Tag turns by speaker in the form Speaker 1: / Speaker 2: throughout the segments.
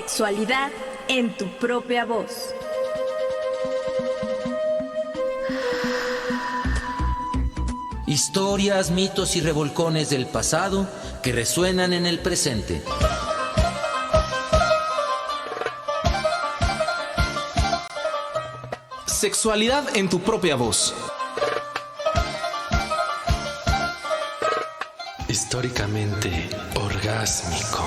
Speaker 1: Sexualidad en tu propia voz.
Speaker 2: Historias, mitos y revolcones del pasado que resuenan en el presente.
Speaker 3: Sexualidad en tu propia voz.
Speaker 4: Históricamente orgásmico.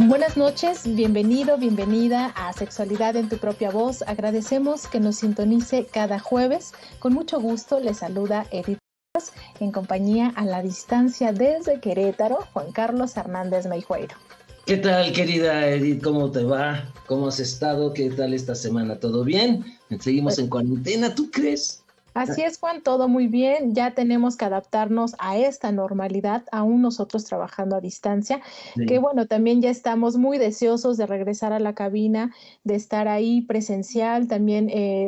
Speaker 5: Buenas noches, bienvenido, bienvenida a Sexualidad en tu propia voz. Agradecemos que nos sintonice cada jueves. Con mucho gusto les saluda Edith en compañía a la distancia desde Querétaro, Juan Carlos Hernández Meijueiro.
Speaker 6: ¿Qué tal, querida Edith? ¿Cómo te va? ¿Cómo has estado? ¿Qué tal esta semana? ¿Todo bien? Seguimos en cuarentena, ¿tú crees?
Speaker 5: Así es, Juan, todo muy bien. Ya tenemos que adaptarnos a esta normalidad, aún nosotros trabajando a distancia, sí. Que bueno, también ya estamos muy deseosos de regresar a la cabina, de estar ahí presencial, también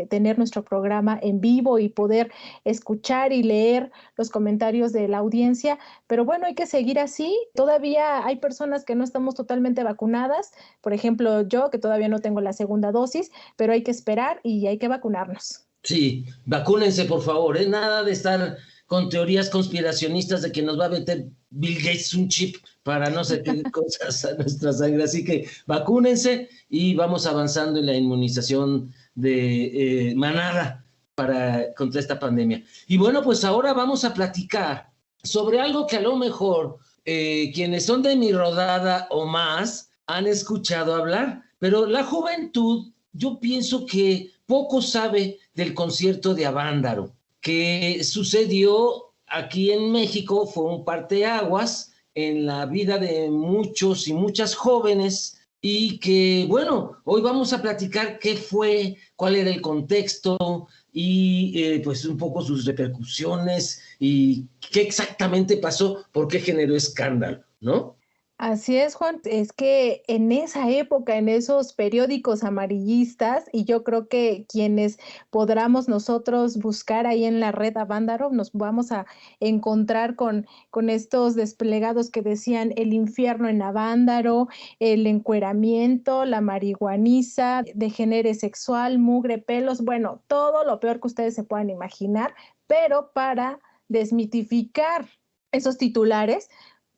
Speaker 5: tener nuestro programa en vivo y poder escuchar y leer los comentarios de la audiencia. Pero bueno, hay que seguir así. Todavía hay personas que no estamos totalmente vacunadas, por ejemplo, yo que todavía no tengo la segunda dosis, pero hay que esperar y hay que vacunarnos.
Speaker 6: Sí, vacúnense, por favor, ¿eh? Nada de estar con teorías conspiracionistas de que nos va a meter Bill Gates un chip para no sé qué cosas a nuestra sangre. Así que vacúnense y vamos avanzando en la inmunización de manada contra esta pandemia. Y bueno, pues ahora vamos a platicar sobre algo que a lo mejor quienes son de mi rodada o más han escuchado hablar, pero la juventud, yo pienso que poco sabe del concierto de Avándaro, que sucedió aquí en México, fue un parteaguas en la vida de muchos y muchas jóvenes, y que, bueno, hoy vamos a platicar qué fue, cuál era el contexto, y pues un poco sus repercusiones, y qué exactamente pasó, por qué generó escándalo, ¿no?
Speaker 5: Así es, Juan, es que en esa época, en esos periódicos amarillistas, y yo creo que quienes podamos nosotros buscar ahí en la red Avándaro, nos vamos a encontrar con estos desplegados que decían el infierno en Avándaro, el encueramiento, la marihuaniza, degenere sexual, mugre, pelos, bueno, todo lo peor que ustedes se puedan imaginar, pero para desmitificar esos titulares,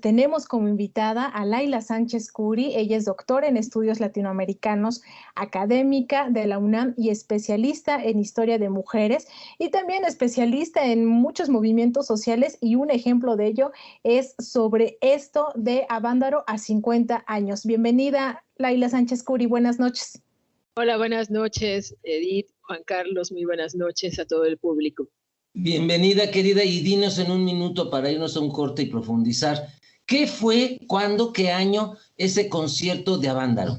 Speaker 5: tenemos como invitada a Laila Sánchez Curi. Ella es doctora en estudios latinoamericanos, académica de la UNAM y especialista en historia de mujeres y también especialista en muchos movimientos sociales, y un ejemplo de ello es sobre esto de Avándaro a 50 años. Bienvenida, Laila Sánchez Curi, buenas noches.
Speaker 7: Hola, buenas noches, Edith, Juan Carlos, muy buenas noches a todo el público.
Speaker 6: Bienvenida, querida, y dinos en un minuto para irnos a un corte y profundizar. ¿Qué fue, cuándo, qué año ese concierto de Avándaro?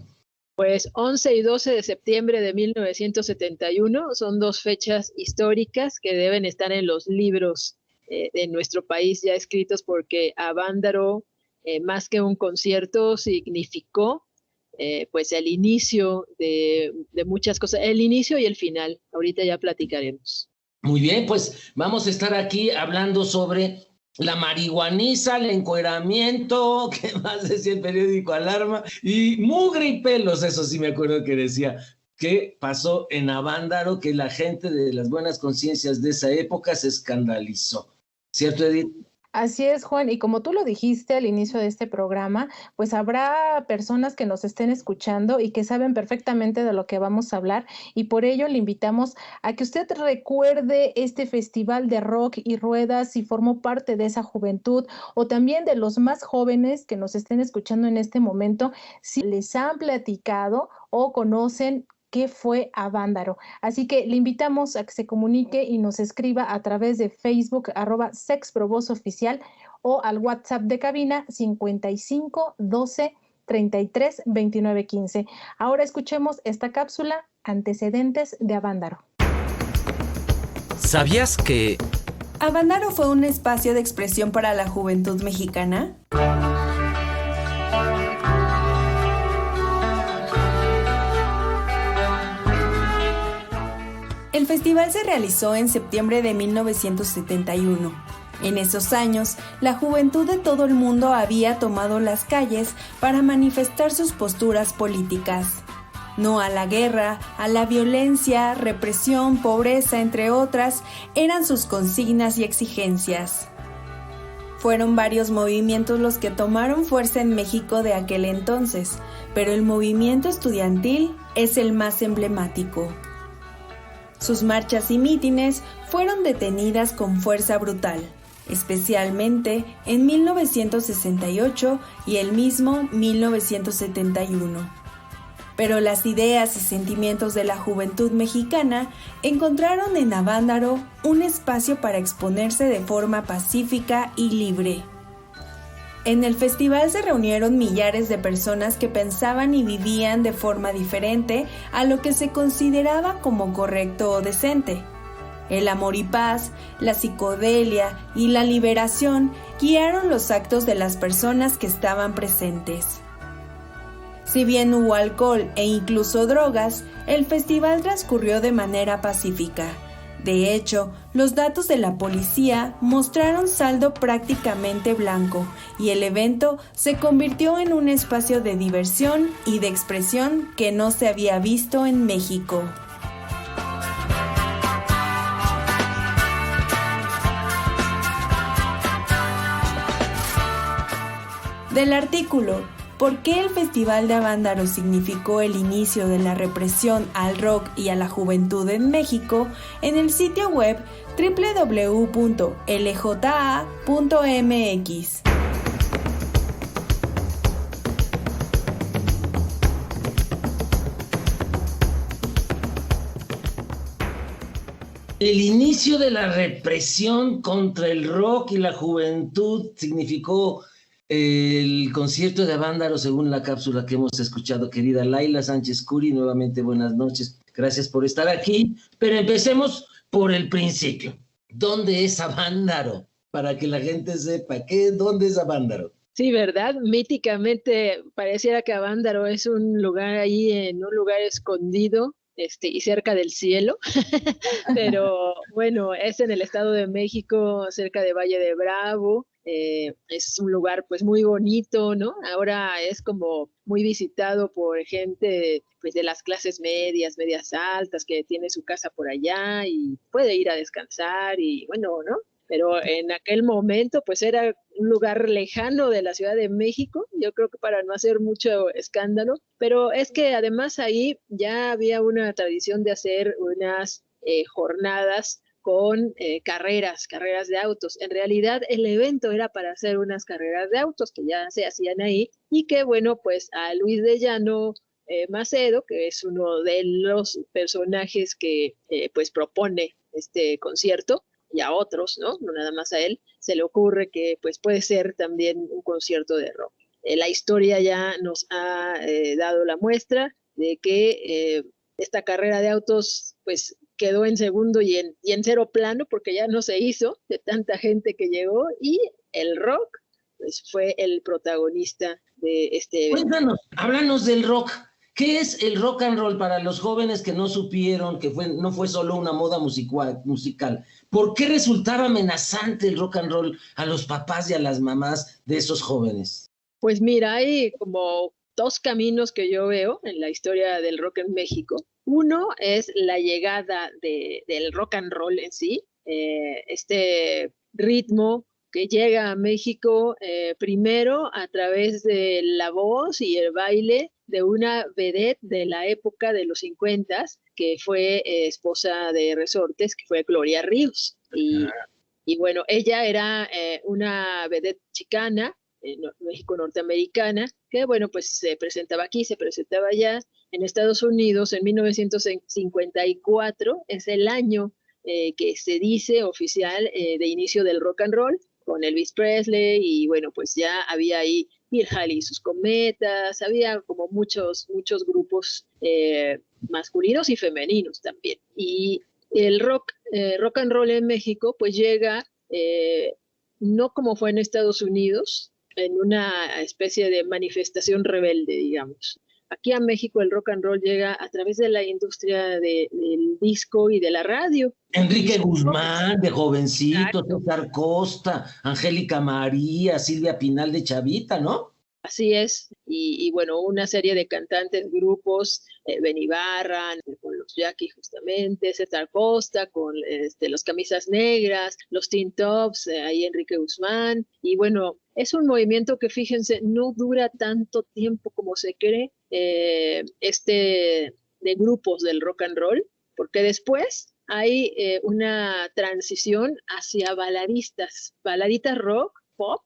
Speaker 7: Pues 11 y 12 de septiembre de 1971 son dos fechas históricas que deben estar en los libros de nuestro país ya escritos, porque Avándaro, más que un concierto, significó pues el inicio de muchas cosas, el inicio y el final. Ahorita ya platicaremos.
Speaker 6: Muy bien, pues vamos a estar aquí hablando sobre la marihuaniza, el encueramiento, ¿qué más decía el periódico Alarma? Y mugre y pelos, eso sí me acuerdo que decía, ¿qué pasó en Avándaro? Que la gente de las buenas conciencias de esa época se escandalizó. ¿Cierto, Edith?
Speaker 5: Así es, Juan, y como tú lo dijiste al inicio de este programa, pues habrá personas que nos estén escuchando y que saben perfectamente de lo que vamos a hablar, y por ello le invitamos a que usted recuerde este festival de rock y ruedas si formó parte de esa juventud, o también de los más jóvenes que nos estén escuchando en este momento, si les han platicado o conocen qué fue Avándaro. Así que le invitamos a que se comunique y nos escriba a través de Facebook, @SexProVozOficial, o al WhatsApp de cabina 55 12 33 29 15. Ahora escuchemos esta cápsula, Antecedentes de Avándaro.
Speaker 2: ¿Sabías que
Speaker 1: Avándaro fue un espacio de expresión para la juventud mexicana? El festival se realizó en septiembre de 1971. En esos años, la juventud de todo el mundo había tomado las calles para manifestar sus posturas políticas. No a la guerra, a la violencia, represión, pobreza, entre otras, eran sus consignas y exigencias. Fueron varios movimientos los que tomaron fuerza en México de aquel entonces, pero el movimiento estudiantil es el más emblemático. Sus marchas y mítines fueron detenidas con fuerza brutal, especialmente en 1968 y el mismo 1971. Pero las ideas y sentimientos de la juventud mexicana encontraron en Avándaro un espacio para exponerse de forma pacífica y libre. En el festival se reunieron millares de personas que pensaban y vivían de forma diferente a lo que se consideraba como correcto o decente. El amor y paz, la psicodelia y la liberación guiaron los actos de las personas que estaban presentes. Si bien hubo alcohol e incluso drogas, el festival transcurrió de manera pacífica. De hecho, los datos de la policía mostraron saldo prácticamente blanco y el evento se convirtió en un espacio de diversión y de expresión que no se había visto en México. Del artículo ¿Por qué el Festival de Avándaro significó el inicio de la represión al rock y a la juventud en México? En el sitio web www.lja.mx.
Speaker 6: El inicio de la represión contra el rock y la juventud significó el concierto de Avándaro, según la cápsula que hemos escuchado. Querida Laila Sánchez Curi, nuevamente buenas noches, gracias por estar aquí, pero empecemos por el principio. ¿Dónde es Avándaro? Para que la gente sepa, ¿dónde es Avándaro?
Speaker 7: Sí, ¿verdad? Míticamente pareciera que Avándaro es un lugar ahí, en un lugar escondido, y cerca del cielo, pero bueno, es en el Estado de México, cerca de Valle de Bravo. Es un lugar pues muy bonito, ¿no? Ahora es como muy visitado por gente pues de las clases medias altas, que tiene su casa por allá y puede ir a descansar y bueno, ¿no? Pero en aquel momento pues era un lugar lejano de la Ciudad de México, yo creo que para no hacer mucho escándalo, pero es que además ahí ya había una tradición de hacer unas jornadas con carreras de autos. En realidad el evento era para hacer unas carreras de autos que ya se hacían ahí y que bueno, pues a Luis de Llano Macedo, que es uno de los personajes que pues propone este concierto, y a otros, ¿no? No nada más a él, se le ocurre que pues puede ser también un concierto de rock. La historia ya nos ha dado la muestra de que esta carrera de autos pues quedó en segundo y en cero plano porque ya no se hizo de tanta gente que llegó y el rock pues fue el protagonista de este evento.
Speaker 6: Cuéntanos, háblanos del rock. ¿Qué es el rock and roll para los jóvenes que no supieron que no fue solo una moda musical? ¿Por qué resultaba amenazante el rock and roll a los papás y a las mamás de esos jóvenes?
Speaker 7: Pues mira, hay como dos caminos que yo veo en la historia del rock en México. Uno es la llegada del rock and roll en sí, este ritmo que llega a México primero a través de la voz y el baile de una vedette de la época de los 50s, que fue esposa de Resortes, que fue Gloria Ríos. Y bueno, ella era una vedette chicana, México-norteamericana, que bueno, pues se presentaba aquí, se presentaba allá. En Estados Unidos, en 1954, es el año que se dice oficial de inicio del rock and roll, con Elvis Presley, y bueno, pues ya había ahí Bill Haley y sus Cometas, había como muchos grupos masculinos y femeninos también. Y el rock and roll en México pues llega no como fue en Estados Unidos, en una especie de manifestación rebelde, digamos. aquí a México el rock and roll llega a través de la industria del disco y de la radio.
Speaker 6: Enrique Guzmán, de jovencito,
Speaker 7: Exacto.
Speaker 6: César Costa, Angélica María, Silvia Pinal de chavita, ¿no?
Speaker 7: Así es, y bueno, una serie de cantantes, grupos, Ben Ibarra, con los Jackie justamente, César Costa, con los Camisas Negras, los Teen Tops, ahí Enrique Guzmán, y bueno, es un movimiento que fíjense, no dura tanto tiempo como se cree, de grupos del rock and roll, porque después hay una transición hacia baladitas rock, pop,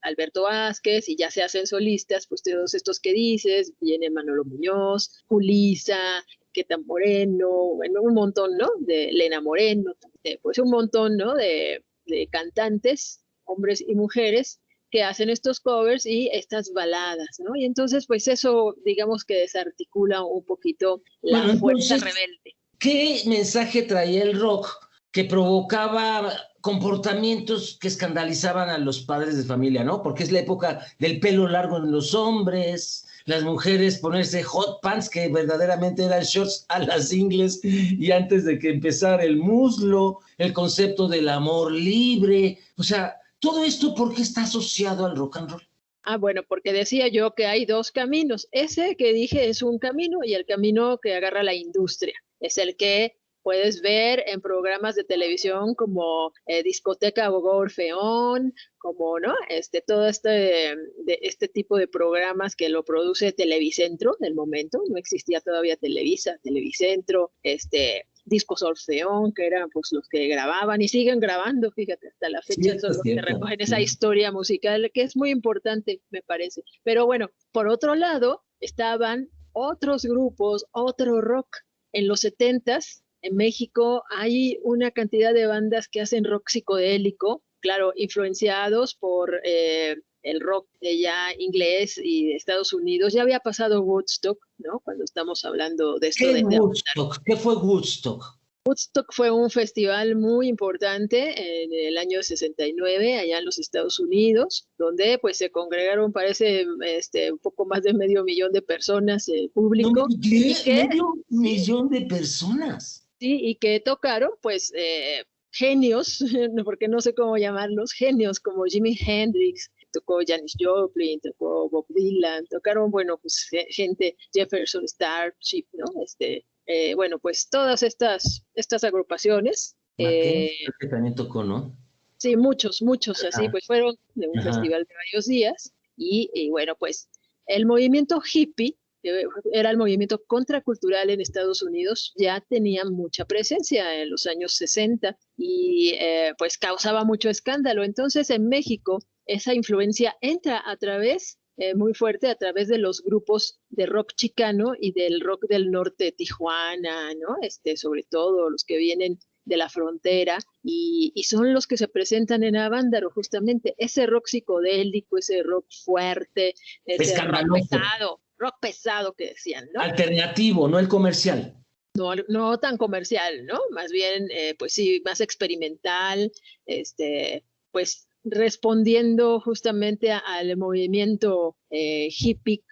Speaker 7: Alberto Vázquez, y ya se hacen solistas, pues todos estos que dices, viene Manolo Muñoz, Julissa, Quetan Moreno, bueno, un montón, ¿no? De Elena Moreno, pues un montón, ¿no? De cantantes, hombres y mujeres, que hacen estos covers y estas baladas, ¿no? Y entonces, pues eso, digamos que desarticula un poquito la fuerza rebelde.
Speaker 6: ¿Qué mensaje traía el rock que provocaba comportamientos que escandalizaban a los padres de familia, ¿no? Porque es la época del pelo largo en los hombres, las mujeres ponerse hot pants, que verdaderamente eran shorts a las ingles, y antes de que empezara el muslo, el concepto del amor libre, o sea, todo esto, ¿por qué está asociado al rock and roll?
Speaker 7: Ah, bueno, porque decía yo que hay dos caminos. Ese que dije es un camino, y el camino que agarra la industria es el que puedes ver en programas de televisión como Discoteca Gogó Orfeón, como, ¿no? Todo este tipo de programas que lo produce Televicentro del momento, no existía todavía Televisa, Televicentro, Discos Orfeón, que eran pues los que grababan y siguen grabando, fíjate, hasta la fecha son los que recogen esa historia musical, que es muy importante, me parece. Pero bueno, por otro lado, estaban otros grupos, otro rock. En los 70s, en México, hay una cantidad de bandas que hacen rock psicodélico, claro, influenciados por el rock ya inglés y de Estados Unidos. Ya había pasado Woodstock, ¿no? Cuando estamos hablando de esto.
Speaker 6: ¿Qué fue Woodstock?
Speaker 7: Woodstock fue un festival muy importante en el año 69, allá en los Estados Unidos, donde pues se congregaron, parece, un poco más de 500,000 de personas, público.
Speaker 6: ¿Medio millón de personas?
Speaker 7: Sí, y que tocaron, pues, genios, porque no sé cómo llamarlos, genios como Jimi Hendrix, tocó Janis Joplin, tocó Bob Dylan, tocaron, bueno, pues, gente, Jefferson Starship, ¿no? Bueno, pues, todas estas agrupaciones.
Speaker 6: Que también tocó, ¿no?
Speaker 7: Sí, muchos, así, pues, fueron de un festival de varios días, y bueno, pues, el movimiento hippie, que era el movimiento contracultural en Estados Unidos, ya tenía mucha presencia en los años 60 y pues causaba mucho escándalo. Entonces en México esa influencia entra a través, muy fuerte, a través de los grupos de rock chicano y del rock del norte de Tijuana, ¿no? Sobre todo los que vienen de la frontera, y son los que se presentan en Avándaro, justamente, ese rock psicodélico, ese rock fuerte, ese rock pesado que decían, ¿no?
Speaker 6: Alternativo, no el comercial.
Speaker 7: No tan comercial, ¿no? Más bien, pues sí, más experimental, pues respondiendo justamente al movimiento hippie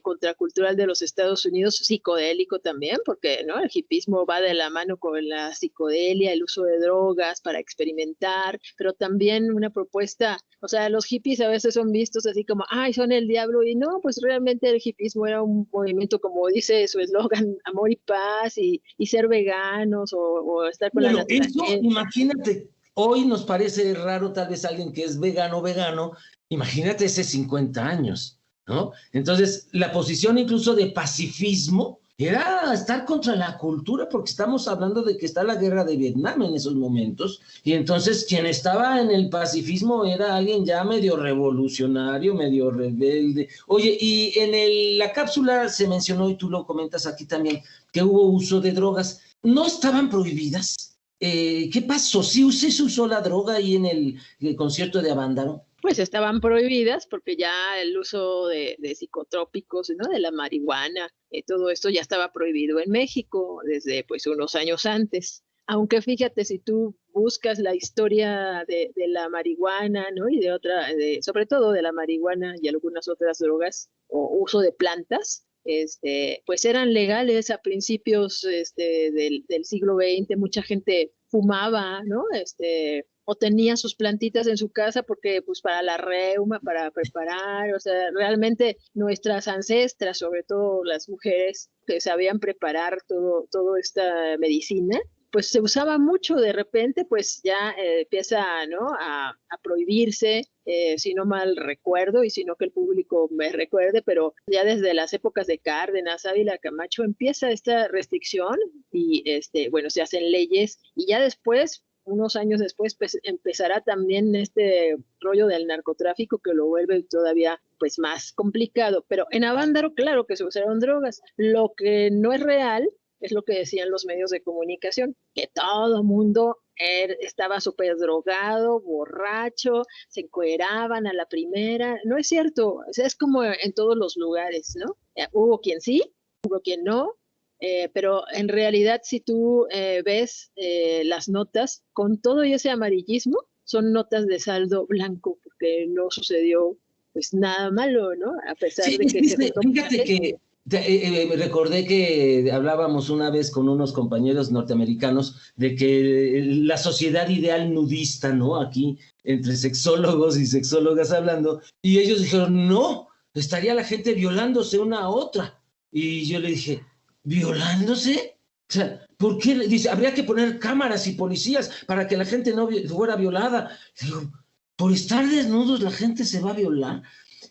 Speaker 7: contracultural de los Estados Unidos, psicodélico también, porque ¿no? El hippismo va de la mano con la psicodelia, el uso de drogas para experimentar, pero también una propuesta, o sea, los hippies a veces son vistos así como, ay, son el diablo, y no, pues realmente el hippismo era un movimiento, como dice su eslogan, amor y paz, y ser veganos, o estar con la naturaleza.
Speaker 6: Eso, imagínate, hoy nos parece raro tal vez alguien que es vegano, imagínate hace 50 años, ¿no? Entonces, la posición incluso de pacifismo era estar contra la cultura, porque estamos hablando de que está la guerra de Vietnam en esos momentos, y entonces quien estaba en el pacifismo era alguien ya medio revolucionario, medio rebelde. Oye, y en la cápsula se mencionó, y tú lo comentas aquí también, que hubo uso de drogas. ¿No estaban prohibidas? ¿Qué pasó? ¿Sí se usó la droga ahí en el concierto de Avándaro?
Speaker 7: Pues estaban prohibidas porque ya el uso de psicotrópicos, ¿no? De la marihuana, todo esto ya estaba prohibido en México desde pues unos años antes. Aunque fíjate, si tú buscas la historia de la marihuana, ¿no? Y sobre todo de la marihuana y algunas otras drogas o uso de plantas, pues eran legales a principios del siglo XX. Mucha gente fumaba, ¿no? O tenía sus plantitas en su casa porque, pues, para la reuma, para preparar, o sea, realmente nuestras ancestras, sobre todo las mujeres que sabían preparar todo esta medicina, pues se usaba mucho. De repente, pues ya empieza, ¿no?, a prohibirse, si no mal recuerdo, y si no que el público me recuerde, pero ya desde las épocas de Cárdenas, Ávila, Camacho, empieza esta restricción y, bueno, se hacen leyes, y ya después, unos años después, pues empezará también este rollo del narcotráfico que lo vuelve todavía, pues, más complicado. Pero en Avándaro, claro que se usaron drogas. Lo que no es real es lo que decían los medios de comunicación, que todo mundo estaba súper drogado, borracho, se encueraban a la primera. No es cierto, o sea, es como en todos los lugares, ¿no? Hubo quien sí, hubo quien no, pero en realidad si tú ves las notas, con todo ese amarillismo, son notas de saldo blanco, porque no sucedió pues nada malo, ¿no? A pesar de que
Speaker 6: fíjate que me recordé que hablábamos una vez con unos compañeros norteamericanos de que la sociedad ideal nudista, ¿no? Aquí, entre sexólogos y sexólogas hablando, y ellos dijeron, no, estaría la gente violándose una a otra. Y yo le dije, ¿violándose? O sea, ¿por qué? Dice, habría que poner cámaras y policías para que la gente no fuera violada. Digo, ¿por estar desnudos la gente se va a violar?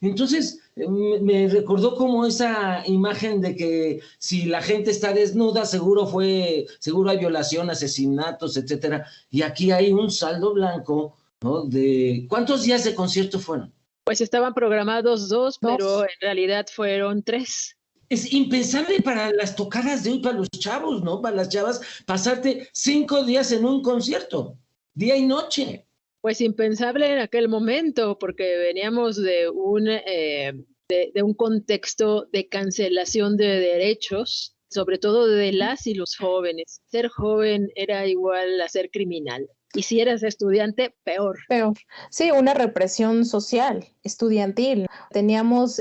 Speaker 6: Entonces me recordó como esa imagen de que si la gente está desnuda, seguro hay violación, asesinatos, etcétera. Y aquí hay un saldo blanco, ¿no? De ¿cuántos días de concierto fueron?
Speaker 7: Pues estaban programados 2, pero en realidad fueron 3.
Speaker 6: Es impensable para las tocadas de hoy, para los chavos, ¿no? Para las chavas, pasarte 5 días en un concierto, día y noche.
Speaker 7: Pues impensable en aquel momento, porque veníamos de un contexto de cancelación de derechos, sobre todo de las y los jóvenes. Ser joven era igual a ser criminal. Y si eras estudiante, peor.
Speaker 5: Peor. Sí, una represión social, estudiantil. Teníamos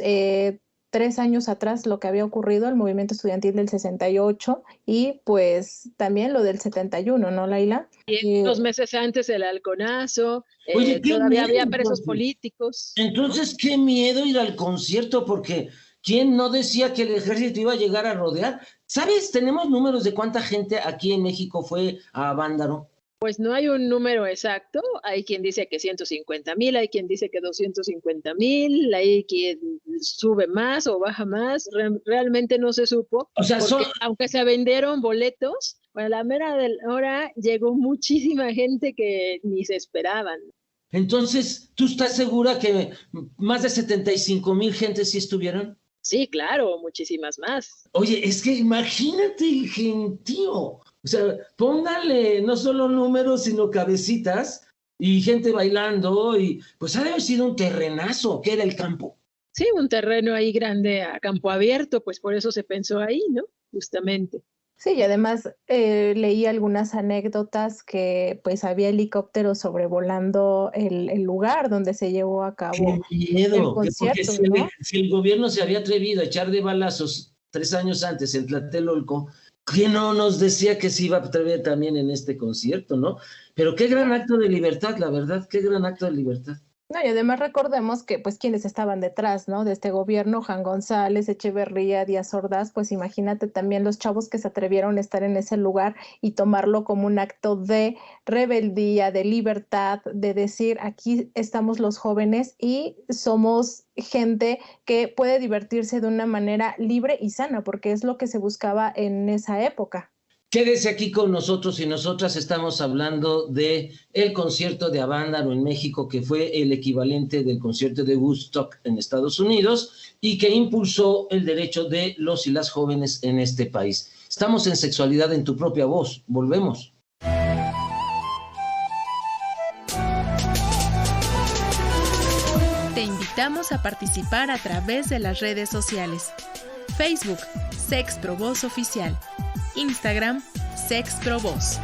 Speaker 5: 3 años atrás lo que había ocurrido, el movimiento estudiantil del 68 y pues también lo del 71, ¿no, Laila?
Speaker 7: Y 2 meses antes el halconazo,
Speaker 6: Oye,
Speaker 7: todavía había
Speaker 6: miedo,
Speaker 7: presos políticos.
Speaker 6: Entonces, qué miedo ir al concierto, porque ¿quién no decía que el ejército iba a llegar a rodear? ¿Sabes? Tenemos números de cuánta gente aquí en México fue a Avándaro.
Speaker 7: Pues no hay un número exacto, hay quien dice que 150,000, hay quien dice que 250,000, hay quien sube más o baja más, realmente no se supo,
Speaker 6: o sea,
Speaker 7: aunque se vendieron boletos, a la mera de la hora llegó muchísima gente que ni se esperaban.
Speaker 6: Entonces, ¿tú estás segura que más de 75,000 gentes sí estuvieron?
Speaker 7: Sí, claro, muchísimas más.
Speaker 6: Oye, es que imagínate el gentío. O sea, póngale no solo números, sino cabecitas y gente bailando, y pues ha de haber sido un terrenazo, que era el campo.
Speaker 7: Sí, un terreno ahí grande a campo abierto, pues por eso se pensó ahí, ¿no? Justamente.
Speaker 5: Sí, y además leí algunas anécdotas que pues había helicópteros sobrevolando el lugar donde se llevó a cabo el concierto,
Speaker 6: porque
Speaker 5: ¿no?
Speaker 6: si el gobierno se había atrevido a echar de balazos 3 años antes en Tlatelolco, ¿quién no nos decía que se iba a atrever también en este concierto, no? Pero qué gran acto de libertad, la verdad, qué gran acto de libertad.
Speaker 5: No, y además recordemos que pues quienes estaban detrás, ¿no? De este gobierno, Juan González, Echeverría, Díaz Ordaz, pues imagínate también los chavos que se atrevieron a estar en ese lugar y tomarlo como un acto de rebeldía, de libertad, de decir aquí estamos los jóvenes y somos gente que puede divertirse de una manera libre y sana, porque es lo que se buscaba en esa época.
Speaker 6: Quédese aquí con nosotros y nosotras estamos hablando de el concierto de Avándaro en México, que fue el equivalente del concierto de Woodstock en Estados Unidos y que impulsó el derecho de los y las jóvenes en este país. Estamos en Sexualidad en tu propia voz. Volvemos.
Speaker 8: Te invitamos a participar a través de las redes sociales. Facebook, Sexprovoz Oficial. Instagram, Sexprovoz.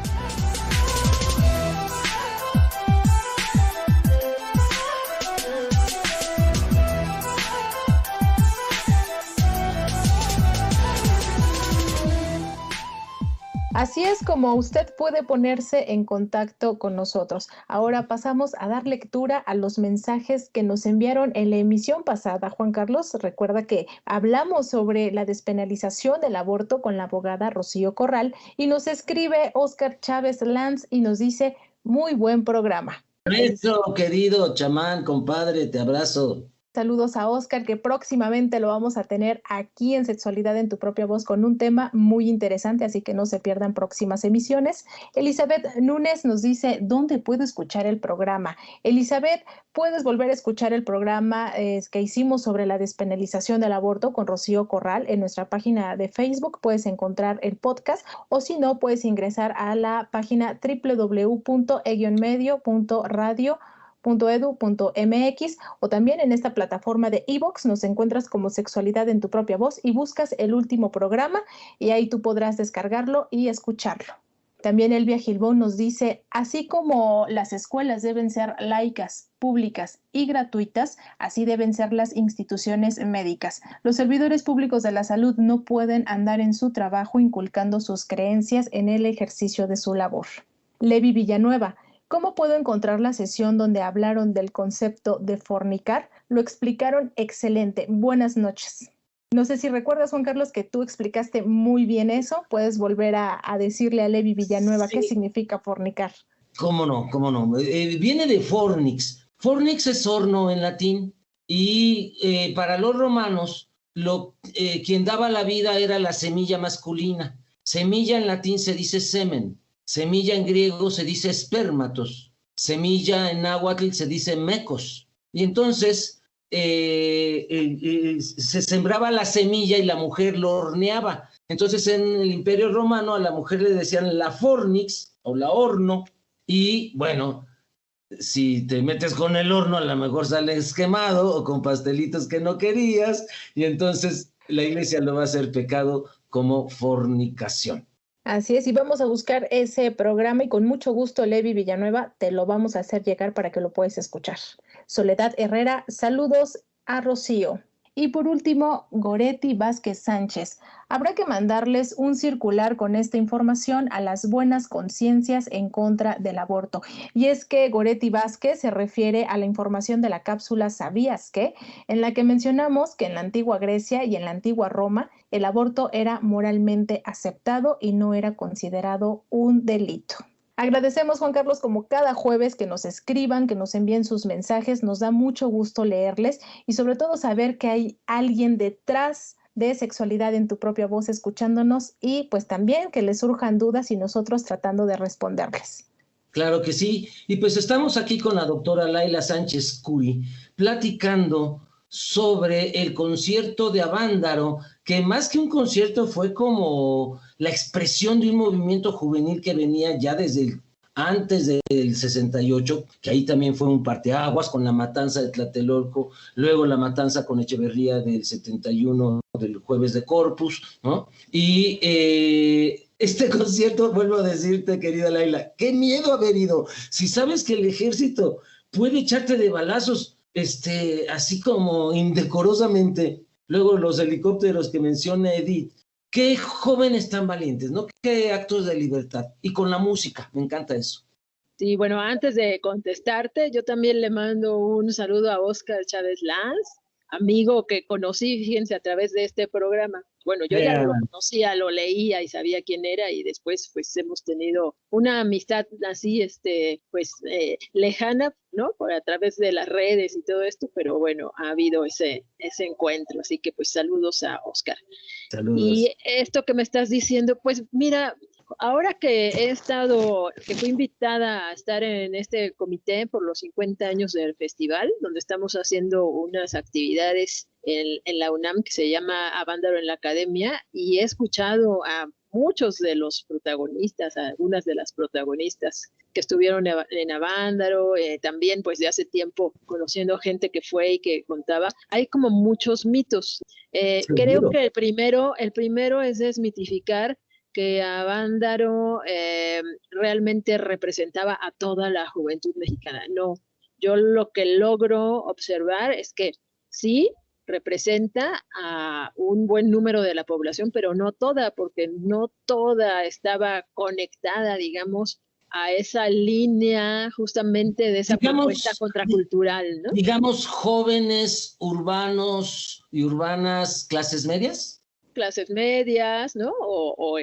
Speaker 5: Así es como usted puede ponerse en contacto con nosotros. Ahora pasamos a dar lectura a los mensajes que nos enviaron en la emisión pasada. Juan Carlos, recuerda que hablamos sobre la despenalización del aborto con la abogada Rocío Corral y nos escribe Óscar Chávez Lanz y nos dice, muy buen programa.
Speaker 6: Nuestro querido chamán, compadre, te abrazo.
Speaker 5: Saludos a Óscar, que próximamente lo vamos a tener aquí en Sexualidad en tu propia voz con un tema muy interesante, así que no se pierdan próximas emisiones. Elizabeth Núñez nos dice, ¿dónde puedo escuchar el programa? Elizabeth, puedes volver a escuchar el programa que hicimos sobre la despenalización del aborto con Rocío Corral en nuestra página de Facebook. Puedes encontrar el podcast o si no, puedes ingresar a la página www.medio.radio.edu.mx o también en esta plataforma de iVoox nos encuentras como Sexualidad en tu propia voz y buscas el último programa y ahí tú podrás descargarlo y escucharlo. También Elvia Gilbón nos dice, así como las escuelas deben ser laicas, públicas y gratuitas, así deben ser las instituciones médicas. Los servidores públicos de la salud no pueden andar en su trabajo inculcando sus creencias en el ejercicio de su labor. Levi Villanueva, ¿cómo puedo encontrar la sesión donde hablaron del concepto de fornicar? Lo explicaron excelente. Buenas noches. No sé si recuerdas, Juan Carlos, que tú explicaste muy bien eso. Puedes volver a decirle a Levi Villanueva qué significa fornicar.
Speaker 6: ¿Cómo no? ¿Cómo no? Viene de fornix. Fornix es horno en latín y para los romanos quien daba la vida era la semilla masculina. Semilla en latín se dice semen. Semilla en griego se dice espermatos, semilla en náhuatl se dice mecos. Y entonces se sembraba la semilla y la mujer lo horneaba. Entonces en el Imperio Romano a la mujer le decían la fornix o la horno. Y bueno, si te metes con el horno a lo mejor sales quemado o con pastelitos que no querías. Y entonces la iglesia lo va a hacer pecado como fornicación.
Speaker 5: Así es, y vamos a buscar ese programa y con mucho gusto, Levi Villanueva, te lo vamos a hacer llegar para que lo puedas escuchar. Soledad Herrera, saludos a Rocío. Y por último, Goretti Vázquez Sánchez. Habrá que mandarles un circular con esta información a las buenas conciencias en contra del aborto. Y es que Goretti Vázquez se refiere a la información de la cápsula ¿Sabías qué?, en la que mencionamos que en la antigua Grecia y en la antigua Roma el aborto era moralmente aceptado y no era considerado un delito. Agradecemos, Juan Carlos, como cada jueves que nos escriban, que nos envíen sus mensajes. Nos da mucho gusto leerles y sobre todo saber que hay alguien detrás de Sexualidad en tu propia voz escuchándonos y pues también que les surjan dudas y nosotros tratando de responderles.
Speaker 6: Claro que sí. Y pues estamos aquí con la doctora Laila Sánchez Curi platicando sobre el concierto de Avándaro, que más que un concierto fue como la expresión de un movimiento juvenil que venía ya desde antes del 68, que ahí también fue un parteaguas con la matanza de Tlatelolco, luego la matanza con Echeverría del 71, del Jueves de Corpus, ¿no? Y este concierto, vuelvo a decirte, querida Laila, qué miedo haber ido. Si sabes que el ejército puede echarte de balazos, así como indecorosamente, luego los helicópteros que menciona Edith, qué jóvenes tan valientes, ¿no? Qué actos de libertad. Y con la música, me encanta eso.
Speaker 7: Sí, bueno, antes de contestarte, yo también le mando un saludo a Óscar Chávez Lanz, amigo que conocí, fíjense, a través de este programa. Bueno, yo ya lo conocía, lo leía y sabía quién era y después pues hemos tenido una amistad así, lejana, ¿no? A través de las redes y todo esto, pero bueno, ha habido ese encuentro, así que pues saludos a Óscar.
Speaker 6: Saludos.
Speaker 7: Y esto que me estás diciendo, pues mira, ahora que fui invitada a estar en este comité por los 50 años del festival, donde estamos haciendo unas actividades en la UNAM que se llama Avándaro en la Academia, y he escuchado a muchos de los protagonistas, a algunas de las protagonistas que estuvieron en Avándaro, también pues de hace tiempo conociendo gente que fue y que contaba. Hay como muchos mitos. Creo que el primero es desmitificar que Avándaro realmente representaba a toda la juventud mexicana. No, yo lo que logro observar es que sí, representa a un buen número de la población, pero no toda, porque no toda estaba conectada, digamos, a esa línea justamente de esa propuesta contracultural, ¿no?
Speaker 6: Digamos, jóvenes urbanos y urbanas, clases medias.
Speaker 7: Clases medias, ¿no? O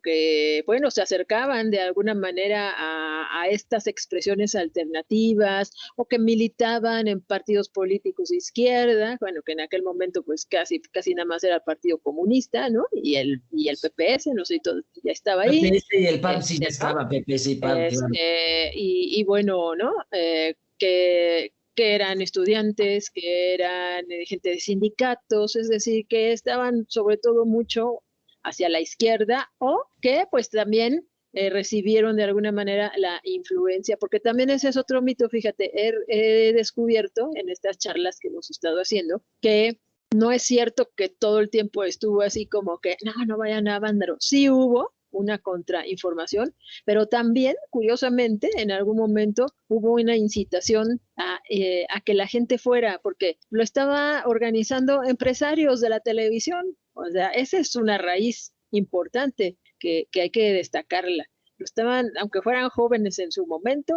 Speaker 7: que, bueno, se acercaban de alguna manera a estas expresiones alternativas, o que militaban en partidos políticos de izquierda, bueno, que en aquel momento pues casi nada más era el Partido Comunista, ¿no? Y el PPS, no sé, todo ya estaba ahí.
Speaker 6: PPS y el PAN sí ya estaba, PPS y PAN, claro.
Speaker 7: Y bueno, ¿no? Que eran estudiantes, que eran gente de sindicatos, es decir, que estaban sobre todo mucho hacia la izquierda, o que pues también recibieron de alguna manera la influencia, porque también ese es otro mito, fíjate, he descubierto en estas charlas que hemos estado haciendo, que no es cierto que todo el tiempo estuvo así como que, no vayan a Avándaro. Sí hubo una contrainformación, pero también, curiosamente, en algún momento hubo una incitación a que la gente fuera, porque lo estaba organizando empresarios de la televisión. O sea, esa es una raíz importante que hay que destacarla. Lo estaban, aunque fueran jóvenes en su momento,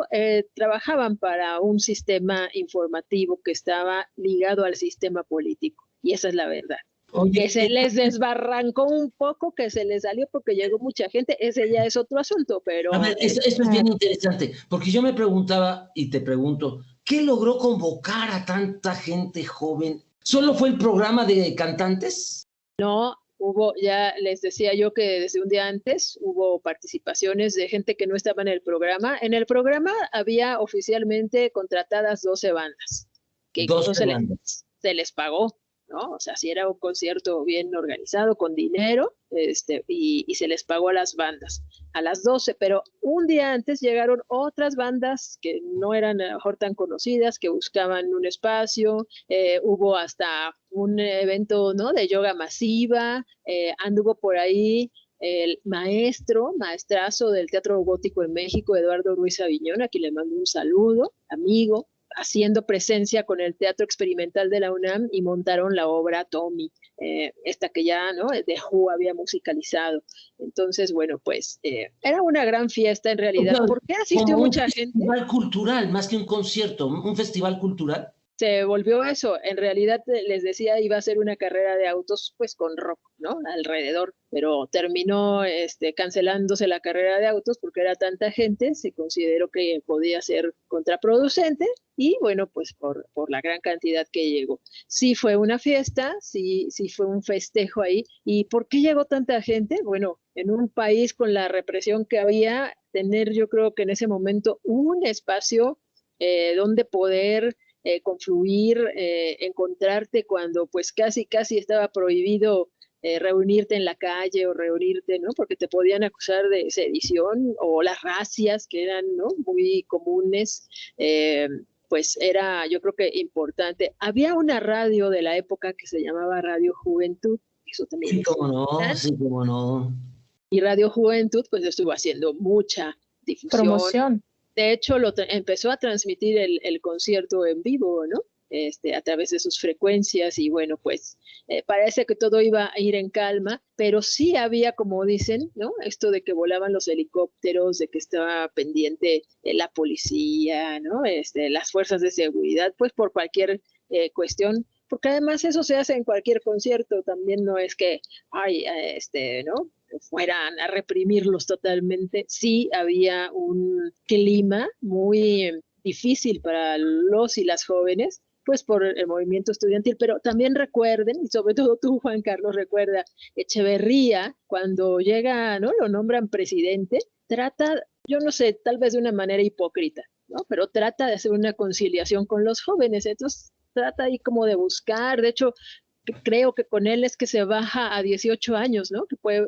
Speaker 7: trabajaban para un sistema informativo que estaba ligado al sistema político, y esa es la verdad. Que se les desbarrancó un poco, que se les salió porque llegó mucha gente, ese ya es otro asunto, pero...
Speaker 6: A ver, eso es bien interesante, porque yo me preguntaba, y te pregunto, ¿qué logró convocar a tanta gente joven? ¿Solo fue el programa de cantantes?
Speaker 7: No, ya les decía yo que desde un día antes hubo participaciones de gente que no estaba en el programa. En el programa había oficialmente contratadas 12 bandas, que
Speaker 6: 12 bandas.
Speaker 7: Se les pagó, ¿no? O sea, si era un concierto bien organizado, con dinero, y se les pagó a las bandas, a las 12, pero un día antes llegaron otras bandas que no eran a lo mejor tan conocidas, que buscaban un espacio, hubo hasta un evento, ¿no?, de yoga masiva, anduvo por ahí el maestrazo del teatro gótico en México, Eduardo Ruiz Aviñón, a quien le mando un saludo, amigo, haciendo presencia con el Teatro Experimental de la UNAM, y montaron la obra Tommy, esta que ya, ¿no?, The Who había musicalizado. Entonces, bueno, pues era una gran fiesta en realidad. ¿Por qué asistió mucha gente?
Speaker 6: Un festival cultural, más que un concierto, un festival cultural.
Speaker 7: Se volvió eso. En realidad, les decía, iba a ser una carrera de autos pues con rock, ¿no?, alrededor, pero terminó cancelándose la carrera de autos porque era tanta gente, se consideró que podía ser contraproducente, y bueno, pues por la gran cantidad que llegó. Sí fue una fiesta, sí fue un festejo ahí. ¿Y por qué llegó tanta gente? Bueno, en un país con la represión que había, tener, yo creo que en ese momento, un espacio donde poder confluir, encontrarte cuando pues casi estaba prohibido reunirte en la calle, o reunirte, ¿no?, porque te podían acusar de sedición, o las racias que eran, ¿no?, muy comunes. Pues era, yo creo que importante. Había una radio de la época que se llamaba Radio Juventud, eso también.
Speaker 6: Sí, cómo no.
Speaker 7: Y Radio Juventud pues estuvo haciendo mucha difusión.
Speaker 5: Promoción.
Speaker 7: De hecho, empezó a transmitir el concierto en vivo, ¿no?, a través de sus frecuencias, y bueno, pues parece que todo iba a ir en calma, pero sí había, como dicen, ¿no?, esto de que volaban los helicópteros, de que estaba pendiente la policía, ¿no?, las fuerzas de seguridad, pues por cualquier cuestión, porque además eso se hace en cualquier concierto, también no es que, ¿no?, fueran a reprimirlos totalmente. Sí había un clima muy difícil para los y las jóvenes, pues por el movimiento estudiantil, pero también recuerden, y sobre todo tú, Juan Carlos, recuerda, Echeverría, cuando llega, ¿no?, lo nombran presidente, trata, yo no sé, tal vez de una manera hipócrita, ¿no?, pero trata de hacer una conciliación con los jóvenes. Entonces trata ahí como de buscar, de hecho, creo que con él es que se baja a 18 años, ¿no?,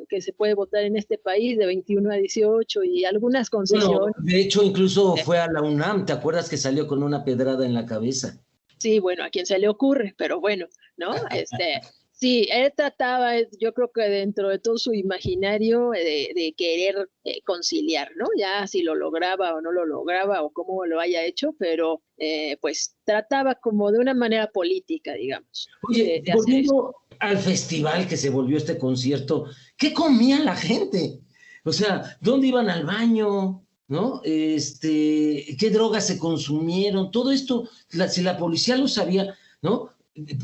Speaker 7: que se puede votar en este país de 21 a 18, y algunas concesiones.
Speaker 6: Bueno, de hecho, incluso fue a la UNAM, ¿te acuerdas que salió con una pedrada en la cabeza?
Speaker 7: Sí, bueno, a quien se le ocurre, pero bueno, ¿no? Sí, él trataba, yo creo que dentro de todo su imaginario de querer conciliar, ¿no? Ya si lo lograba o no lo lograba o cómo lo haya hecho, pero pues trataba como de una manera política, digamos.
Speaker 6: Oye,
Speaker 7: de hacer eso.
Speaker 6: volviendo al festival que se volvió este concierto, ¿qué comía la gente? O sea, ¿dónde iban al baño? ¿No? ¿Qué drogas se consumieron? Todo esto, si la policía lo sabía, ¿no?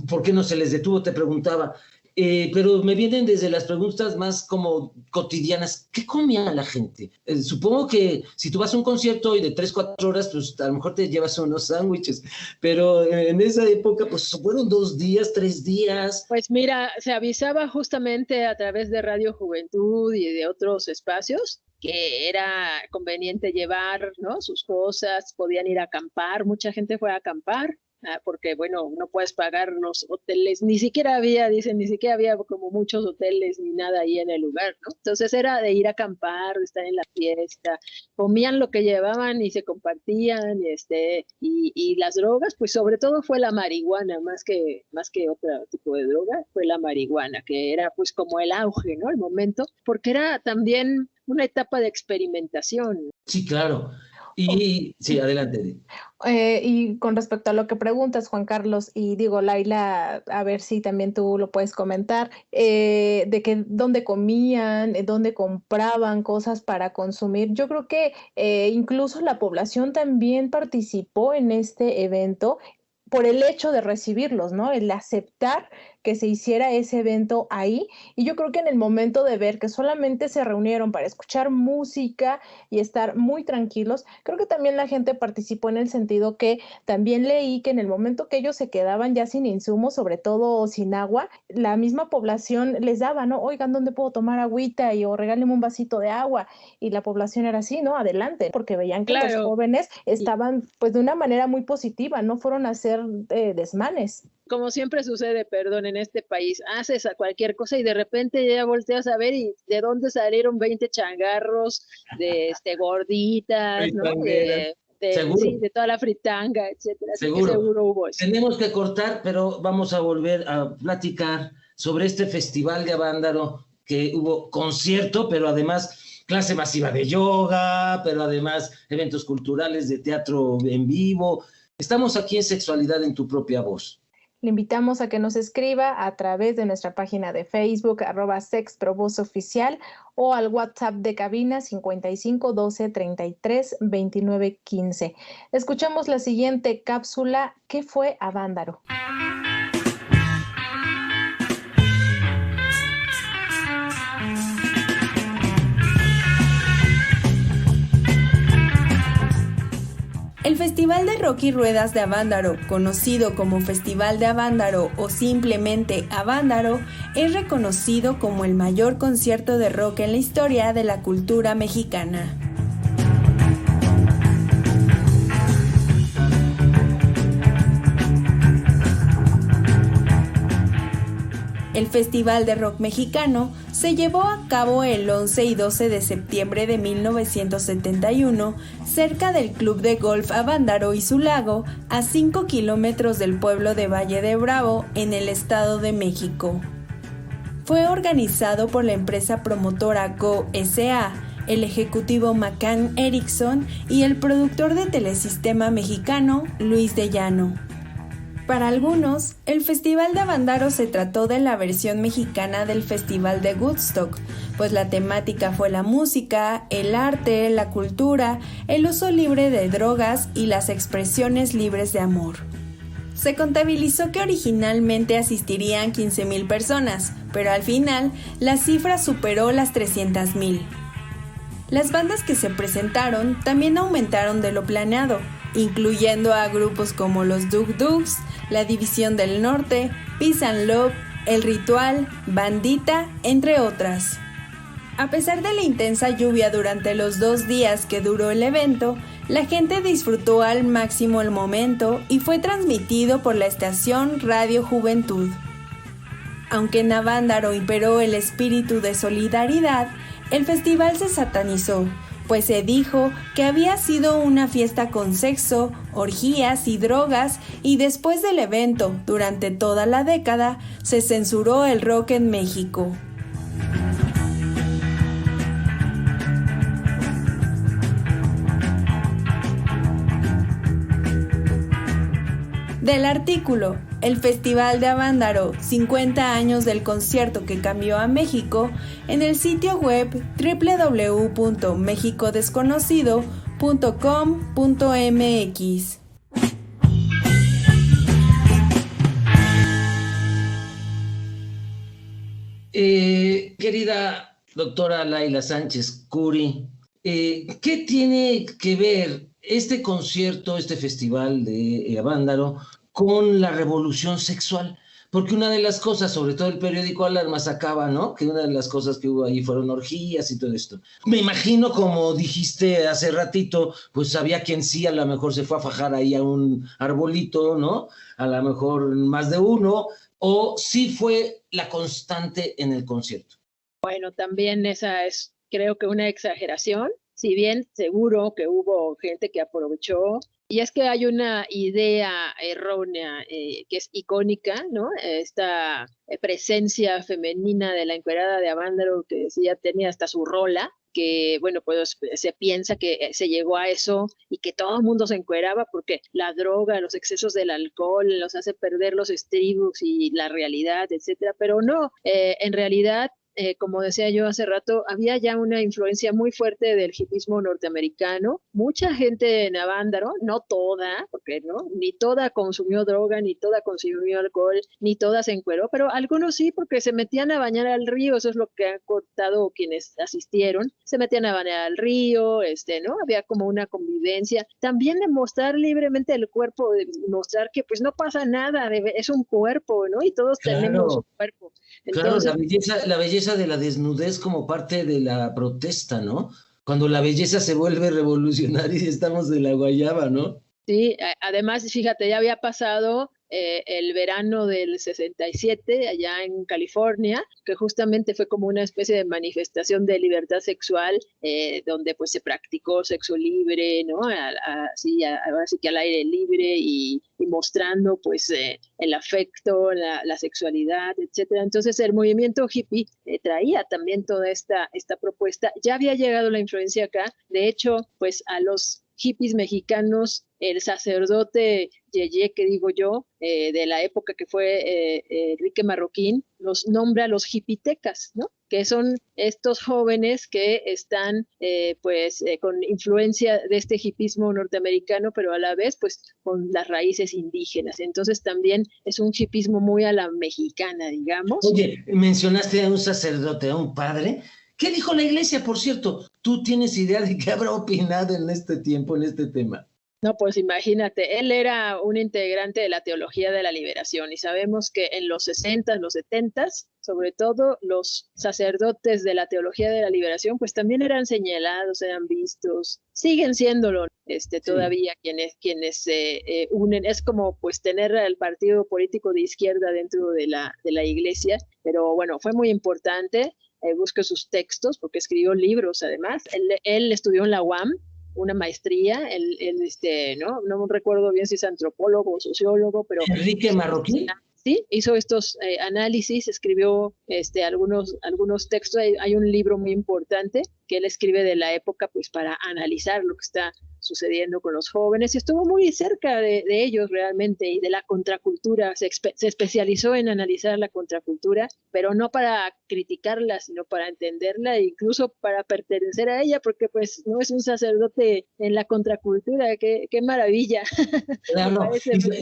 Speaker 6: ¿Por qué no se les detuvo? Te preguntaba. Pero me vienen desde las preguntas más como cotidianas. ¿Qué comía la gente? Supongo que si tú vas a un concierto y de 3-4 horas, pues a lo mejor te llevas unos sándwiches, pero en esa época, pues fueron 2 días, 3 días.
Speaker 7: Pues mira, se avisaba justamente a través de Radio Juventud y de otros espacios que era conveniente llevar, ¿no?, sus cosas, podían ir a acampar, mucha gente fue a acampar, porque bueno, no puedes pagar los hoteles, ni siquiera había como muchos hoteles ni nada ahí en el lugar, ¿no? Entonces era de ir a acampar, de estar en la fiesta, comían lo que llevaban y se compartían, y las drogas, pues sobre todo fue la marihuana, más que otro tipo de droga, fue la marihuana, que era pues como el auge, ¿no?, el momento, porque era también una etapa de experimentación.
Speaker 6: Sí, claro. Y sí, adelante.
Speaker 5: Y con respecto a lo que preguntas, Juan Carlos, y digo, Laila, a ver si también tú lo puedes comentar, de que dónde comían, dónde compraban cosas para consumir. Yo creo que incluso la población también participó en este evento por el hecho de recibirlos, ¿no? El aceptar que se hiciera ese evento ahí, y yo creo que en el momento de ver que solamente se reunieron para escuchar música y estar muy tranquilos, creo que también la gente participó en el sentido que también leí que en el momento que ellos se quedaban ya sin insumos, sobre todo sin agua, la misma población les daba, ¿no? Oigan, ¿dónde puedo tomar agüita? O regálenme un vasito de agua, y la población era así, ¿no? Adelante, porque veían que los jóvenes estaban pues de una manera muy positiva, no fueron a hacer desmanes.
Speaker 7: Como siempre sucede, perdón, en este país, haces a cualquier cosa y de repente ya volteas a ver y de dónde salieron 20 changarros de gorditas, ¿no? De toda la fritanga, etcétera.
Speaker 6: Seguro
Speaker 7: hubo eso.
Speaker 6: Tenemos que cortar, pero vamos a volver a platicar sobre este festival de Avándaro, que hubo concierto, pero además clase masiva de yoga, pero además eventos culturales de teatro en vivo. Estamos aquí en Sexualidad en tu propia voz.
Speaker 5: Le invitamos a que nos escriba a través de nuestra página de Facebook, @sexprobosooficial, o al WhatsApp de cabina 55 12 33 29 15. Escuchamos la siguiente cápsula. ¿Qué fue Avándaro?
Speaker 1: El Festival de Rock y Ruedas de Avándaro, conocido como Festival de Avándaro o simplemente Avándaro, es reconocido como el mayor concierto de rock en la historia de la cultura mexicana. El Festival de Rock Mexicano se llevó a cabo el 11 y 12 de septiembre de 1971 cerca del Club de Golf Avándaro y su lago, a 5 kilómetros del pueblo de Valle de Bravo, en el Estado de México. Fue organizado por la empresa promotora Go S.A., el ejecutivo McCann Erickson y el productor de Telesistema Mexicano, Luis de Llano. Para algunos, el Festival de Avándaro se trató de la versión mexicana del Festival de Woodstock, pues la temática fue la música, el arte, la cultura, el uso libre de drogas y las expresiones libres de amor. Se contabilizó que originalmente asistirían 15,000 personas, pero al final la cifra superó las 300,000. Las bandas que se presentaron también aumentaron de lo planeado, incluyendo a grupos como los Dug Dugs, La División del Norte, Peace and Love, El Ritual, Bandita, entre otras. A pesar de la intensa lluvia durante los 2 días que duró el evento, la gente disfrutó al máximo el momento y fue transmitido por la estación Radio Juventud. Aunque en Avándaro imperó el espíritu de solidaridad, el festival se satanizó, pues se dijo que había sido una fiesta con sexo, orgías y drogas, y después del evento, durante toda la década, se censuró el rock en México. Del artículo El Festival de Avándaro, 50 años del concierto que cambió a México, en el sitio web www.mexicodesconocido.com.mx.
Speaker 6: Querida doctora Laila Sánchez Curi, ¿qué tiene que ver este concierto, este festival de Avándaro, con la revolución sexual? Porque una de las cosas, sobre todo el periódico Alarma sacaba, ¿no?, que una de las cosas que hubo ahí fueron orgías y todo esto. Me imagino, como dijiste hace ratito, pues había quien sí, a lo mejor se fue a fajar ahí a un arbolito, ¿no? A lo mejor más de uno, o sí fue la constante en el concierto.
Speaker 7: Bueno, también esa es, creo que una exageración. Si bien seguro que hubo gente que aprovechó, y es que hay una idea errónea que es icónica, ¿no? Esta presencia femenina de la encuerada de Avándaro, que ya tenía hasta su rola, que, bueno, pues se piensa que se llegó a eso y que todo el mundo se encueraba porque la droga, los excesos del alcohol los hace perder los estribos y la realidad, etcétera, pero no, en realidad, como decía yo hace rato, había ya una influencia muy fuerte del hipismo norteamericano. Mucha gente en Avándaro, no toda, porque no, ni toda consumió droga, ni toda consumió alcohol, ni toda se encueró, pero algunos sí, porque se metían a bañar al río. Eso es lo que han contado quienes asistieron. Se metían a bañar al río, ¿no? Había como una convivencia. También de mostrar libremente el cuerpo, de mostrar que pues no pasa nada, es un cuerpo, ¿no? Y todos tenemos un cuerpo. Entonces,
Speaker 6: claro, la belleza de la desnudez como parte de la protesta, ¿no? Cuando la belleza se vuelve revolucionaria y estamos de la guayaba, ¿no?
Speaker 7: Sí, además, fíjate, ya había pasado el verano del 67 allá en California, que justamente fue como una especie de manifestación de libertad sexual, donde pues se practicó sexo libre, ¿no? Ahora sí que al aire libre y mostrando pues el afecto, la sexualidad, etcétera. Entonces el movimiento hippie traía también toda esta propuesta. Ya había llegado la influencia acá. De hecho, pues a los hippies mexicanos, el sacerdote Yeye, que digo yo, de la época que fue Enrique Marroquín, los nombra los hippitecas, ¿no? Que son estos jóvenes que están con influencia de este hippismo norteamericano, pero a la vez pues con las raíces indígenas. Entonces también es un hippismo muy a la mexicana, digamos.
Speaker 6: Oye, mencionaste a un sacerdote, a un padre. ¿Qué dijo la iglesia, por cierto? ¿Tú tienes idea de qué habrá opinado en este tiempo, en este tema?
Speaker 7: No, pues imagínate, él era un integrante de la teología de la liberación y sabemos que en los 60s, los 70s, sobre todo los sacerdotes de la teología de la liberación, pues también eran señalados, eran vistos, siguen siéndolo todavía quienes se unen. Es como pues tener al partido político de izquierda dentro de la iglesia, pero bueno, fue muy importante. Busque sus textos porque escribió libros además. Él estudió en la UAM, una maestría, no recuerdo bien si es antropólogo o sociólogo, pero...
Speaker 6: Enrique Marroquín.
Speaker 7: Sí, hizo estos análisis, escribió algunos textos. Hay un libro muy importante que él escribe de la época pues para analizar lo que está sucediendo con los jóvenes, y estuvo muy cerca de ellos realmente, y de la contracultura. Se especializó en analizar la contracultura, pero no para criticarla, sino para entenderla e incluso para pertenecer a ella, porque pues no es un sacerdote en la contracultura. ¡Qué maravilla!
Speaker 6: Claro,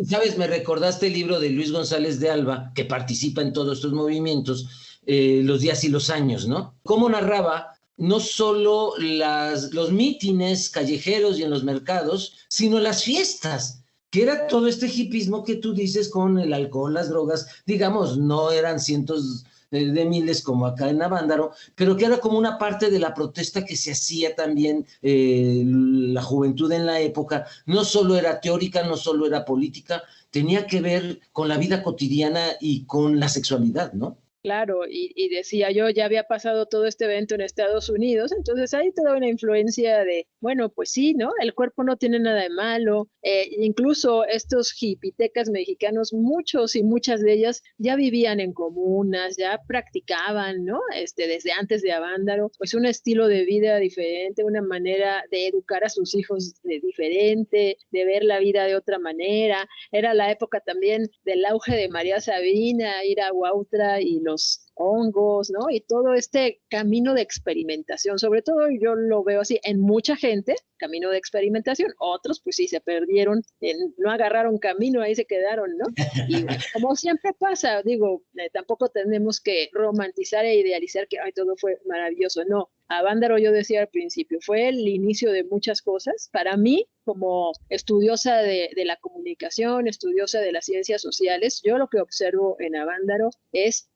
Speaker 6: ¿sabes? Me recordaste el libro de Luis González de Alba, que participa en todos estos movimientos, Los días y los años, ¿no? Cómo narraba no solo los mítines callejeros y en los mercados, sino las fiestas, que era todo este hipismo que tú dices con el alcohol, las drogas, digamos, no eran cientos de miles como acá en Avándaro, pero que era como una parte de la protesta que se hacía también la juventud en la época. No solo era teórica, no solo era política, tenía que ver con la vida cotidiana y con la sexualidad, ¿no?
Speaker 7: Claro, y decía yo, ya había pasado todo este evento en Estados Unidos, entonces hay toda una influencia de, bueno, pues sí, ¿no? El cuerpo no tiene nada de malo, incluso estos hipitecas mexicanos, muchos y muchas de ellas ya vivían en comunas, ya practicaban, ¿no? Desde antes de Avándaro, pues un estilo de vida diferente, una manera de educar a sus hijos diferente, de ver la vida de otra manera. Era la época también del auge de María Sabina, ir a Huautla y los hongos, ¿no? Y todo este camino de experimentación, sobre todo yo lo veo así en mucha gente, camino de experimentación, otros pues sí se perdieron, no agarraron camino, ahí se quedaron, ¿no? Y como siempre pasa, digo, tampoco tenemos que romantizar e idealizar que ay, todo fue maravilloso, no. Avándaro, yo decía al principio, fue el inicio de muchas cosas. Para mí, como estudiosa de la comunicación, estudiosa de las ciencias sociales, yo lo que observo en Avándaro es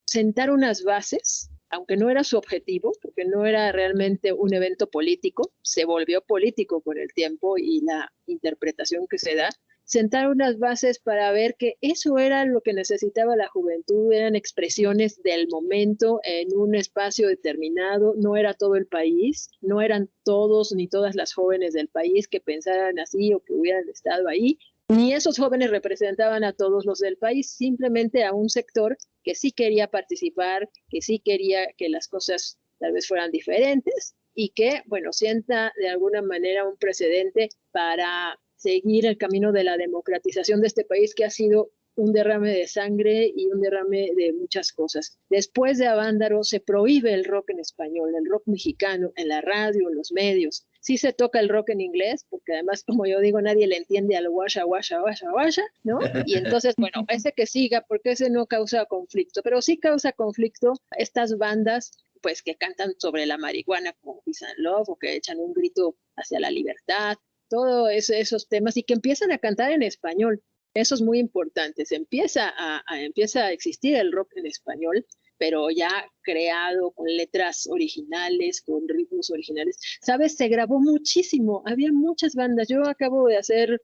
Speaker 7: sentar unas bases, aunque no era su objetivo, porque no era realmente un evento político, se volvió político con el tiempo y la interpretación que se da, sentar unas bases para ver que eso era lo que necesitaba la juventud, eran expresiones del momento en un espacio determinado, no era todo el país, no eran todos ni todas las jóvenes del país que pensaran así o que hubieran estado ahí, ni esos jóvenes representaban a todos los del país, simplemente a un sector que sí quería participar, que sí quería que las cosas tal vez fueran diferentes y que, bueno, sienta de alguna manera un precedente para seguir el camino de la democratización de este país que ha sido un derrame de sangre y un derrame de muchas cosas. Después de Avándaro se prohíbe el rock en español, el rock mexicano, en la radio, en los medios. Sí se toca el rock en inglés, porque además, como yo digo, nadie le entiende al guasha, guasha, guasha, guasha, ¿no? Y entonces, bueno, ese que siga, porque ese no causa conflicto, pero sí causa conflicto estas bandas pues que cantan sobre la marihuana como Peace and Love o que echan un grito hacia la libertad, todos esos temas y que empiezan a cantar en español. Eso es muy importante. Empieza a existir el rock en español, pero ya creado con letras originales, con ritmos originales. ¿Sabes? Se grabó muchísimo. Había muchas bandas. Yo acabo de hacer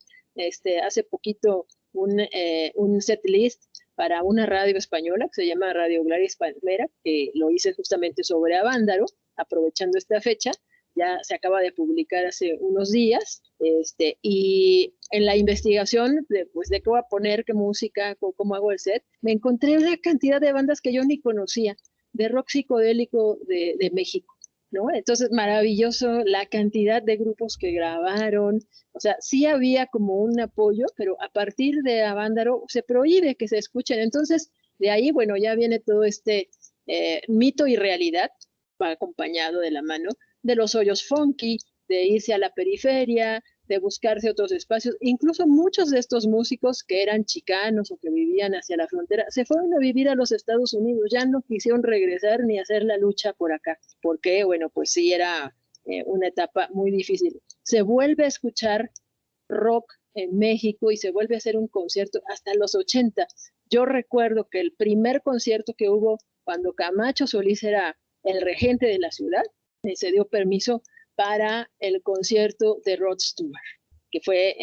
Speaker 7: hace poquito un set list para una radio española que se llama Radio Gladys Palmera, que lo hice justamente sobre Avándaro, aprovechando esta fecha. Ya se acaba de publicar hace unos días, y en la investigación de qué voy a poner, qué música, cómo hago el set, me encontré una cantidad de bandas que yo ni conocía, de rock psicodélico de México, ¿no? Entonces, maravilloso la cantidad de grupos que grabaron, o sea, sí había como un apoyo, pero a partir de Avándaro se prohíbe que se escuchen, entonces, de ahí, bueno, ya viene todo este mito y realidad, va acompañado de la mano, de los hoyos funky, de irse a la periferia, de buscarse otros espacios. Incluso muchos de estos músicos que eran chicanos o que vivían hacia la frontera, se fueron a vivir a los Estados Unidos, ya no quisieron regresar ni hacer la lucha por acá, porque, bueno, pues sí era una etapa muy difícil. Se vuelve a escuchar rock en México y se vuelve a hacer un concierto hasta los 80. Yo recuerdo que el primer concierto que hubo cuando Camacho Solís era el regente de la ciudad, se dio permiso para el concierto de Rod Stewart, que fue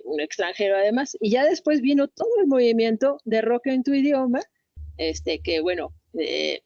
Speaker 7: un extranjero además, y ya después vino todo el movimiento de rock en tu idioma, que bueno,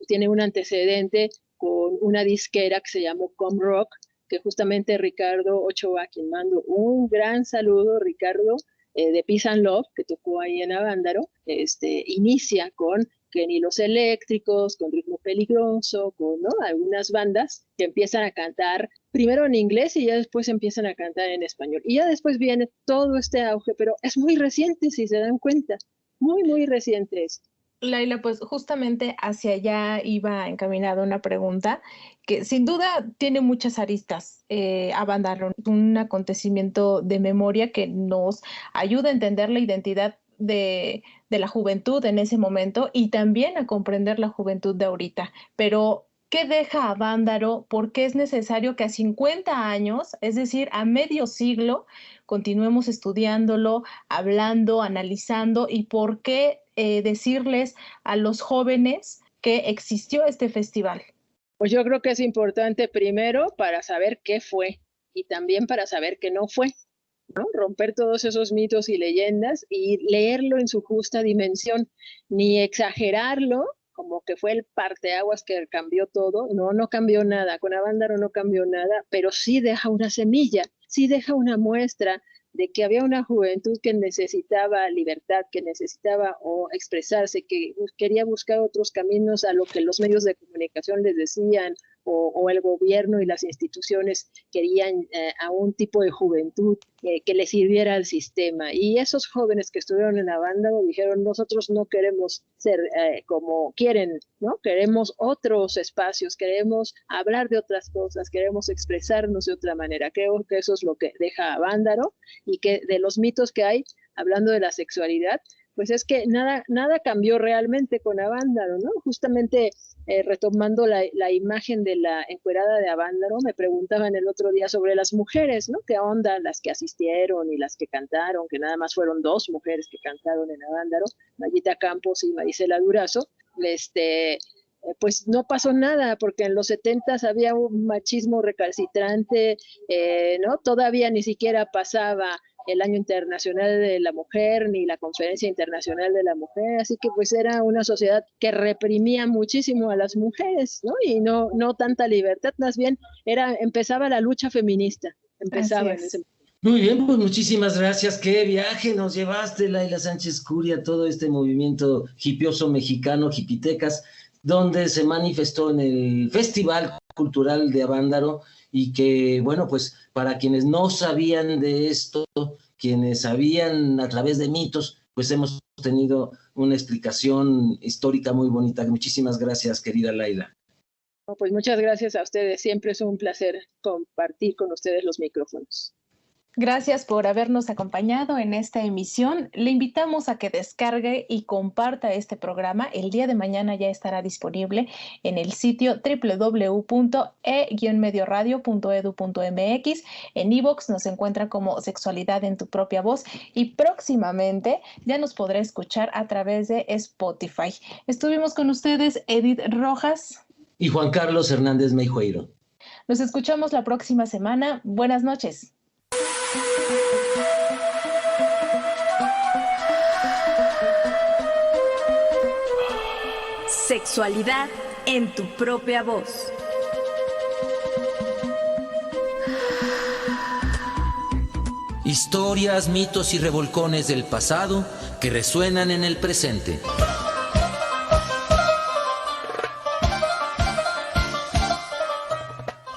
Speaker 7: tiene un antecedente con una disquera que se llamó Com Rock, que justamente Ricardo Ochoa, a quien mando un gran saludo, Ricardo, de Peace and Love, que tocó ahí en Avándaro, inicia con que ni los eléctricos, con Ritmo Peligroso, con, ¿no?, algunas bandas que empiezan a cantar primero en inglés y ya después empiezan a cantar en español. Y ya después viene todo este auge, pero es muy reciente, si se dan cuenta, muy, muy reciente esto.
Speaker 5: Laila, pues justamente hacia allá iba encaminada una pregunta que sin duda tiene muchas aristas. Avándaro, un acontecimiento de memoria que nos ayuda a entender la identidad de la juventud en ese momento y también a comprender la juventud de ahorita. Pero, ¿qué deja Avándaro? ¿Por qué es necesario que a 50 años, es decir, a medio siglo, continuemos estudiándolo, hablando, analizando? ¿Y por qué decirles a los jóvenes que existió este festival?
Speaker 7: Pues yo creo que es importante primero para saber qué fue y también para saber qué no fue, ¿no? Romper todos esos mitos y leyendas y leerlo en su justa dimensión, ni exagerarlo, como que fue el parteaguas que cambió todo. No cambió nada, con Avándaro no cambió nada, pero sí deja una semilla, sí deja una muestra de que había una juventud que necesitaba libertad, que necesitaba expresarse, que quería buscar otros caminos a lo que los medios de comunicación les decían, o el gobierno y las instituciones querían a un tipo de juventud que le sirviera al sistema. Y esos jóvenes que estuvieron en Avándaro dijeron, nosotros no queremos ser como quieren, ¿no? Queremos otros espacios, queremos hablar de otras cosas, queremos expresarnos de otra manera. Creo que eso es lo que deja Avándaro, y que de los mitos que hay, hablando de la sexualidad, pues es que nada cambió realmente con Avándaro, ¿no? Justamente retomando la imagen de la encuerada de Avándaro, me preguntaban el otro día sobre las mujeres, ¿no? ¿Qué onda las que asistieron y las que cantaron? Que nada más fueron 2 mujeres que cantaron en Avándaro, Mayita Campos y Marisela Durazo. Pues no pasó nada, porque en los 70s había un machismo recalcitrante, ¿no? Todavía ni siquiera pasaba el Año Internacional de la Mujer, ni la Conferencia Internacional de la Mujer, así que pues era una sociedad que reprimía muchísimo a las mujeres, ¿no? Y no tanta libertad, más bien empezaba la lucha feminista, empezaba en ese momento.
Speaker 6: Muy bien, pues muchísimas gracias. Qué viaje nos llevaste, Laila Sánchez Curia, todo este movimiento hipioso mexicano, Hipitecas, donde se manifestó en el Festival Cultural de Avándaro, y que, bueno, pues para quienes no sabían de esto, quienes sabían a través de mitos, pues hemos tenido una explicación histórica muy bonita. Muchísimas gracias, querida Laila.
Speaker 7: Pues muchas gracias a ustedes, siempre es un placer compartir con ustedes los micrófonos.
Speaker 5: Gracias por habernos acompañado en esta emisión. Le invitamos a que descargue y comparta este programa. El día de mañana ya estará disponible en el sitio www.e-medioradio.edu.mx. En iVoox nos encuentra como Sexualidad en tu propia voz, y próximamente ya nos podrá escuchar a través de Spotify. Estuvimos con ustedes Edith Rojas
Speaker 6: y Juan Carlos Hernández Meijueiro.
Speaker 5: Nos escuchamos la próxima semana. Buenas noches.
Speaker 1: Sexualidad en tu propia voz.
Speaker 2: Historias, mitos y revolcones del pasado que resuenan en el presente.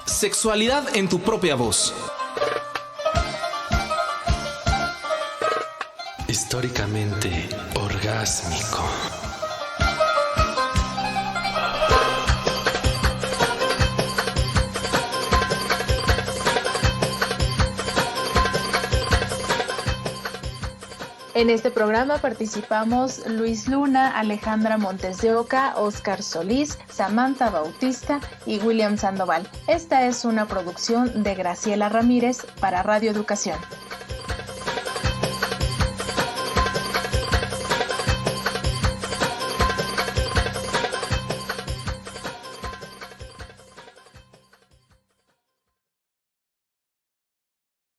Speaker 3: Sexualidad en tu propia voz.
Speaker 4: Históricamente orgásmico.
Speaker 5: En este programa participamos Luis Luna, Alejandra Montes de Oca, Óscar Solís, Samantha Bautista y William Sandoval. Esta es una producción de Graciela Ramírez para Radio Educación.